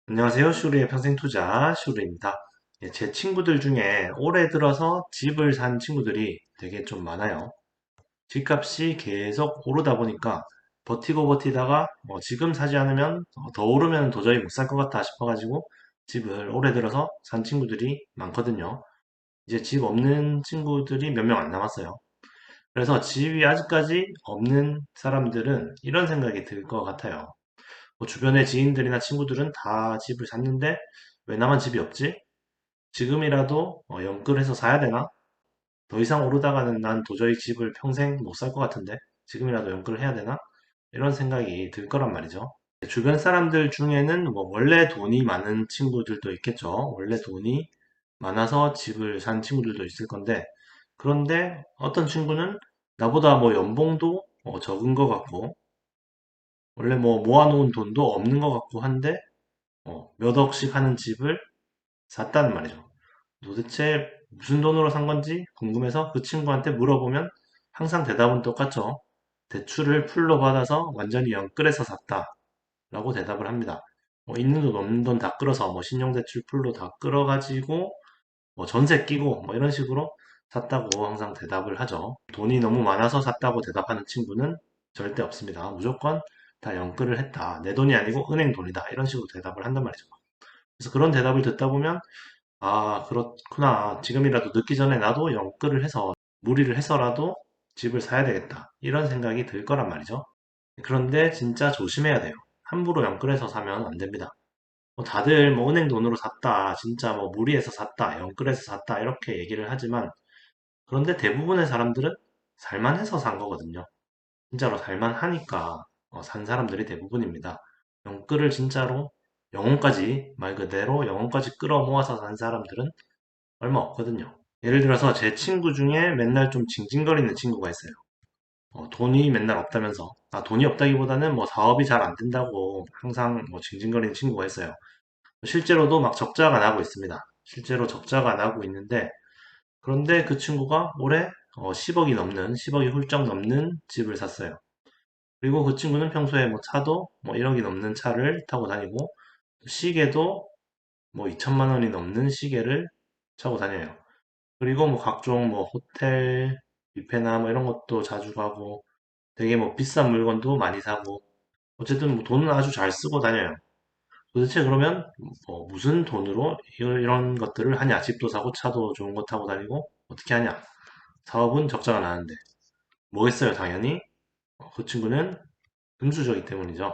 안녕하세요. 슈리의 평생투자 슈리입니다. 예, 제 친구들 중에 올해 들어서 집을 산 친구들이 되게 좀 많아요. 집값이 계속 오르다 보니까 버티고 버티다가 지금 사지 않으면 더 오르면 도저히 못 살 것 같다 싶어가지고 집을 올해 들어서 산 친구들이 많거든요. 이제 집 없는 친구들이 몇 명 안 남았어요. 그래서 집이 아직까지 없는 사람들은 이런 생각이 들 것 같아요. 뭐 주변의 지인들이나 친구들은 다 집을 샀는데 왜 나만 집이 없지? 지금이라도 연끌해서 사야 되나? 더 이상 오르다가는 난 도저히 집을 평생 못 살 것 같은데 지금이라도 연끌을 해야 되나? 이런 생각이 들 거란 말이죠. 주변 사람들 중에는 뭐 원래 돈이 많은 친구들도 있겠죠. 원래 돈이 많아서 집을 산 친구들도 있을 건데 그런데 어떤 친구는 나보다 뭐 연봉도 적은 것 같고 원래 뭐 모아놓은 돈도 없는 것 같고 한데 몇 억씩 하는 집을 샀다는 말이죠. 도대체 무슨 돈으로 산 건지 궁금해서 그 친구한테 물어보면 항상 대답은 똑같죠. 대출을 풀로 받아서 완전히 영끌해서 샀다. 라고 대답을 합니다. 있는 돈 없는 돈 다 끌어서 뭐 신용대출 풀로 다 끌어가지고 뭐 전세 끼고 뭐 이런 식으로 샀다고 항상 대답을 하죠. 돈이 너무 많아서 샀다고 대답하는 친구는 절대 없습니다. 무조건 다 영끌을 했다. 내 돈이 아니고 은행 돈이다. 이런 식으로 대답을 한단 말이죠. 그래서 그런 대답을 듣다 보면 아, 그렇구나. 지금이라도 늦기 전에 나도 영끌을 해서 무리를 해서라도 집을 사야 되겠다. 이런 생각이 들 거란 말이죠. 그런데 진짜 조심해야 돼요. 함부로 영끌해서 사면 안 됩니다. 다들 뭐 은행 돈으로 샀다, 진짜 뭐 무리해서 샀다, 영끌해서 샀다 이렇게 얘기를 하지만 그런데 대부분의 사람들은 살만해서 산 거거든요. 진짜로 살만하니까 산 사람들이 대부분입니다. 영끌을 진짜로 영혼까지 말 그대로 영혼까지 끌어모아서 산 사람들은 얼마 없거든요. 예를 들어서 제 친구 중에 맨날 좀 징징거리는 친구가 있어요. 돈이 맨날 없다면서. 아, 돈이 없다기보다는 뭐 사업이 잘 안 된다고 항상 뭐 징징거리는 친구가 있어요. 실제로도 막 적자가 나고 있습니다. 실제로 적자가 나고 있는데, 그런데 그 친구가 올해 10억이 넘는, 10억이 훌쩍 넘는 집을 샀어요. 그리고 그 친구는 평소에 뭐 차도 뭐 1억이 넘는 차를 타고 다니고, 시계도 뭐 2천만 원이 넘는 시계를 차고 다녀요. 그리고 뭐 각종 뭐 호텔, 뷔페나 뭐 이런 것도 자주 가고 되게 뭐 비싼 물건도 많이 사고 어쨌든 뭐 돈은 아주 잘 쓰고 다녀요. 도대체 그러면 무슨 돈으로 이런 것들을 하냐? 집도 사고 차도 좋은 거 타고 다니고 어떻게 하냐? 사업은 적자가 나는데 뭐겠어요? 당연히 그 친구는 금수저이기 때문이죠.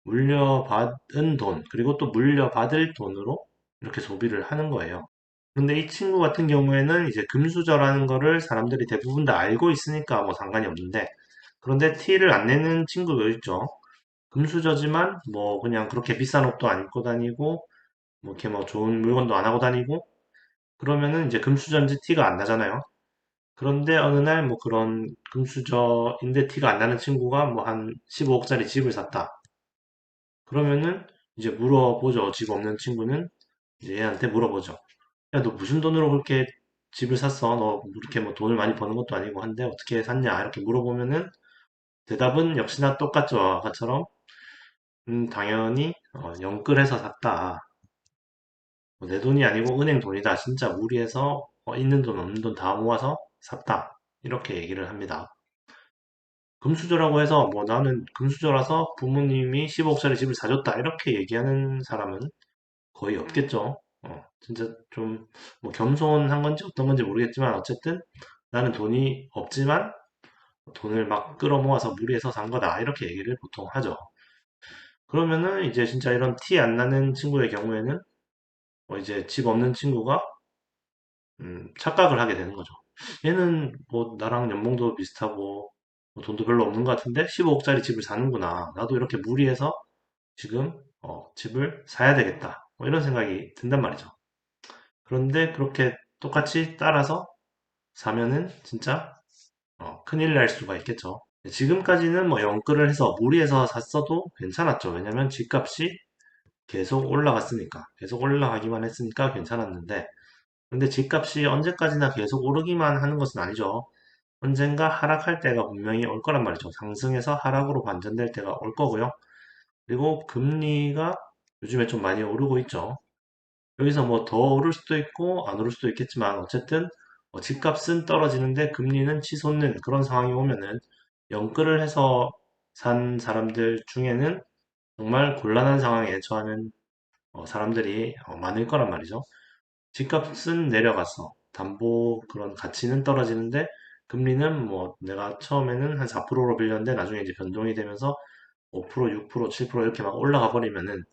물려받은 돈 그리고 또 물려받을 돈으로 이렇게 소비를 하는 거예요. 근데 이 친구 같은 경우에는 이제 금수저라는 거를 사람들이 대부분 다 알고 있으니까 뭐 상관이 없는데, 그런데 티를 안 내는 친구도 있죠. 금수저지만 뭐 그냥 그렇게 비싼 옷도 안 입고 다니고, 뭐 이렇게 뭐 좋은 물건도 안 하고 다니고, 그러면은 이제 금수저인지 티가 안 나잖아요. 그런데 어느 날 뭐 그런 금수저인데 티가 안 나는 친구가 뭐 한 15억짜리 집을 샀다. 그러면은 이제 물어보죠. 집 없는 친구는 이제 얘한테 물어보죠. 야, 너 무슨 돈으로 그렇게 집을 샀어? 너 이렇게 뭐 돈을 많이 버는 것도 아니고 한데 어떻게 샀냐? 이렇게 물어보면은 대답은 역시나 똑같죠. 아까처럼 당연히 영끌해서 샀다. 내 돈이 아니고 은행 돈이다. 진짜 무리해서 있는 돈 없는 돈 다 모아서 샀다. 이렇게 얘기를 합니다. 금수저라고 해서 뭐 나는 금수저라서 부모님이 15억짜리 집을 사줬다. 이렇게 얘기하는 사람은 거의 없겠죠. 진짜 좀, 뭐, 겸손한 건지 어떤 건지 모르겠지만, 어쨌든 나는 돈이 없지만 돈을 막 끌어모아서 무리해서 산 거다. 이렇게 얘기를 보통 하죠. 그러면은 이제 진짜 이런 티 안 나는 친구의 경우에는 이제 집 없는 친구가 착각을 하게 되는 거죠. 얘는 뭐 나랑 연봉도 비슷하고 뭐 돈도 별로 없는 것 같은데 15억짜리 집을 사는구나. 나도 이렇게 무리해서 지금 집을 사야 되겠다. 뭐 이런 생각이 든단 말이죠. 그런데 그렇게 똑같이 따라서 사면은 진짜 큰일 날 수가 있겠죠. 지금까지는 뭐 영끌을 해서 무리해서 샀어도 괜찮았죠. 왜냐면 집값이 계속 올라갔으니까. 계속 올라가기만 했으니까 괜찮았는데. 근데 집값이 언제까지나 계속 오르기만 하는 것은 아니죠. 언젠가 하락할 때가 분명히 올 거란 말이죠. 상승해서 하락으로 반전될 때가 올 거고요. 그리고 금리가 요즘에 좀 많이 오르고 있죠. 여기서 뭐 더 오를 수도 있고 안 오를 수도 있겠지만 어쨌든 집값은 떨어지는데 금리는 치솟는 그런 상황이 오면은 연끌을 해서 산 사람들 중에는 정말 곤란한 상황에 처하는 사람들이 많을 거란 말이죠. 집값은 내려갔어. 담보 그런 가치는 떨어지는데 금리는 뭐 내가 처음에는 한 4%로 빌렸는데 나중에 이제 변동이 되면서 5%, 6%, 7% 이렇게 막 올라가 버리면은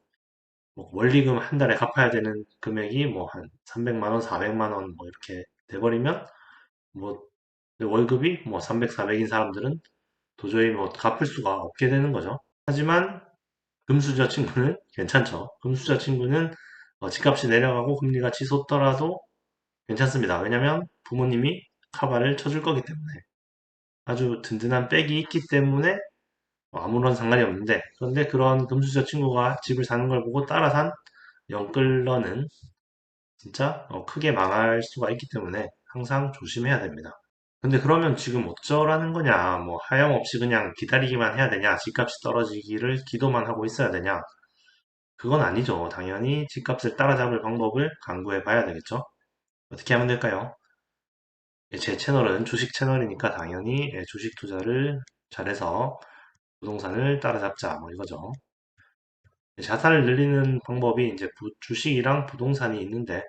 뭐 원리금 한 달에 갚아야 되는 금액이 뭐 한 300만 원, 400만 원 뭐 이렇게 돼버리면 뭐 월급이 뭐 300, 400인 사람들은 도저히 뭐 갚을 수가 없게 되는 거죠. 하지만 금수저 친구는 괜찮죠. 금수저 친구는 집값이 내려가고 금리가 치솟더라도 괜찮습니다. 왜냐면 부모님이 카바를 쳐줄 거기 때문에 아주 든든한 백이 있기 때문에 아무런 상관이 없는데 그런데 그런 금수저 친구가 집을 사는 걸 보고 따라 산 영끌러는 진짜 크게 망할 수가 있기 때문에 항상 조심해야 됩니다. 근데 그러면 지금 어쩌라는 거냐? 뭐 하염없이 그냥 기다리기만 해야 되냐? 집값이 떨어지기를 기도만 하고 있어야 되냐? 그건 아니죠. 당연히 집값을 따라잡을 방법을 강구해 봐야 되겠죠. 어떻게 하면 될까요? 제 채널은 주식 채널이니까 당연히 주식 투자를 잘해서 부동산을 따라잡자 뭐 이거죠. 자산을 늘리는 방법이 이제 주식이랑 부동산이 있는데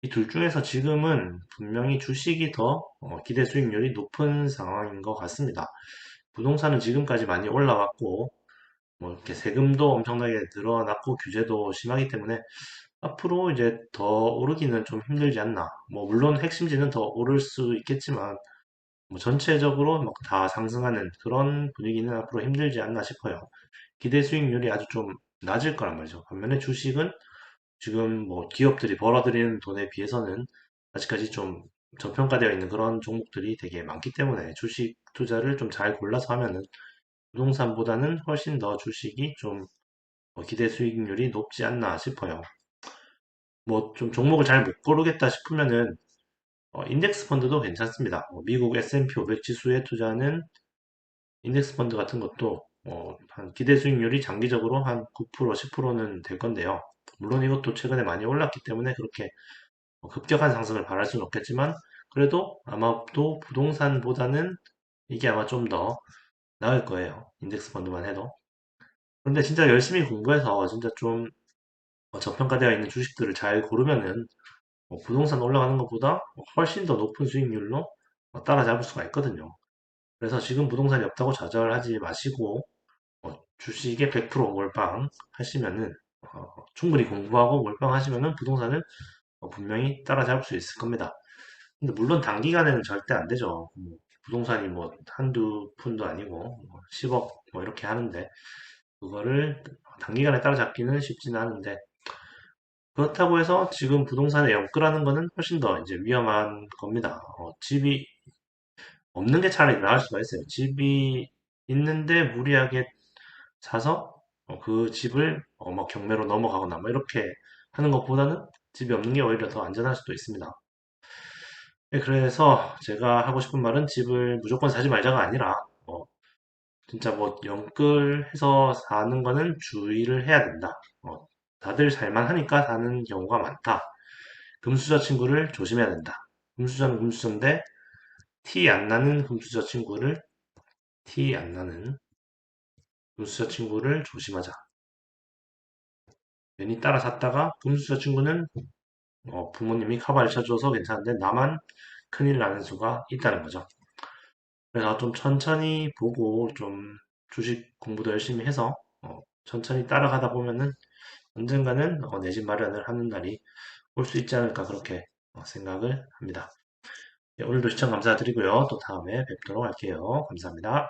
이 둘 중에서 지금은 분명히 주식이 더 기대 수익률이 높은 상황인 것 같습니다. 부동산은 지금까지 많이 올라왔고 뭐 이렇게 세금도 엄청나게 늘어났고 규제도 심하기 때문에 앞으로 이제 더 오르기는 좀 힘들지 않나. 뭐 물론 핵심지는 더 오를 수 있겠지만 뭐 전체적으로 막 다 상승하는 그런 분위기는 앞으로 힘들지 않나 싶어요. 기대 수익률이 아주 좀 낮을 거란 말이죠. 반면에 주식은 지금 뭐 기업들이 벌어들이는 돈에 비해서는 아직까지 좀 저평가되어 있는 그런 종목들이 되게 많기 때문에 주식 투자를 좀 잘 골라서 하면은 부동산보다는 훨씬 더 주식이 좀 기대 수익률이 높지 않나 싶어요. 뭐 좀 종목을 잘 못 고르겠다 싶으면은 인덱스 펀드도 괜찮습니다. 미국 S&P 500 지수에 투자하는 인덱스 펀드 같은 것도 한 기대 수익률이 장기적으로 한 9%, 10%는 될 건데요. 물론 이것도 최근에 많이 올랐기 때문에 그렇게 급격한 상승을 바랄 수는 없겠지만 그래도 아마도 부동산보다는 이게 아마 좀 더 나을 거예요. 인덱스 펀드만 해도. 그런데 진짜 열심히 공부해서 진짜 좀 저평가되어 있는 주식들을 잘 고르면은 부동산 올라가는 것보다 훨씬 더 높은 수익률로 따라잡을 수가 있거든요. 그래서 지금 부동산이 없다고 좌절하지 마시고 주식에 100% 몰빵 하시면은 충분히 공부하고 몰빵하시면은 부동산을 분명히 따라잡을 수 있을 겁니다. 근데 물론 단기간에는 절대 안 되죠. 부동산이 뭐 한두 푼도 아니고 10억 뭐 이렇게 하는데 그거를 단기간에 따라잡기는 쉽지는 않은데 그렇다고 해서 지금 부동산에 연끌하는 거는 훨씬 더 이제 위험한 겁니다. 집이 없는 게 차라리 나을 수가 있어요. 집이 있는데 무리하게 사서 그 집을 뭐 경매로 넘어가거나 뭐 이렇게 하는 것보다는 집이 없는 게 오히려 더 안전할 수도 있습니다. 네, 그래서 제가 하고 싶은 말은 집을 무조건 사지 말자가 아니라 진짜 뭐 연끌해서 사는 거는 주의를 해야 된다. 다들 살만 하니까 사는 경우가 많다. 금수저 친구를 조심해야 된다. 금수저는 금수저인데 티 안 나는 금수저 친구를 티 안 나는 금수저 친구를 조심하자. 괜히 따라 샀다가 금수저 친구는 부모님이 카바를 쳐줘서 괜찮은데 나만 큰일 나는 수가 있다는 거죠. 그래서 좀 천천히 보고 좀 주식 공부도 열심히 해서 천천히 따라가다 보면은 언젠가는 내 집 마련을 하는 날이 올 수 있지 않을까 그렇게 생각을 합니다. 네, 오늘도 시청 감사드리고요. 또 다음에 뵙도록 할게요. 감사합니다.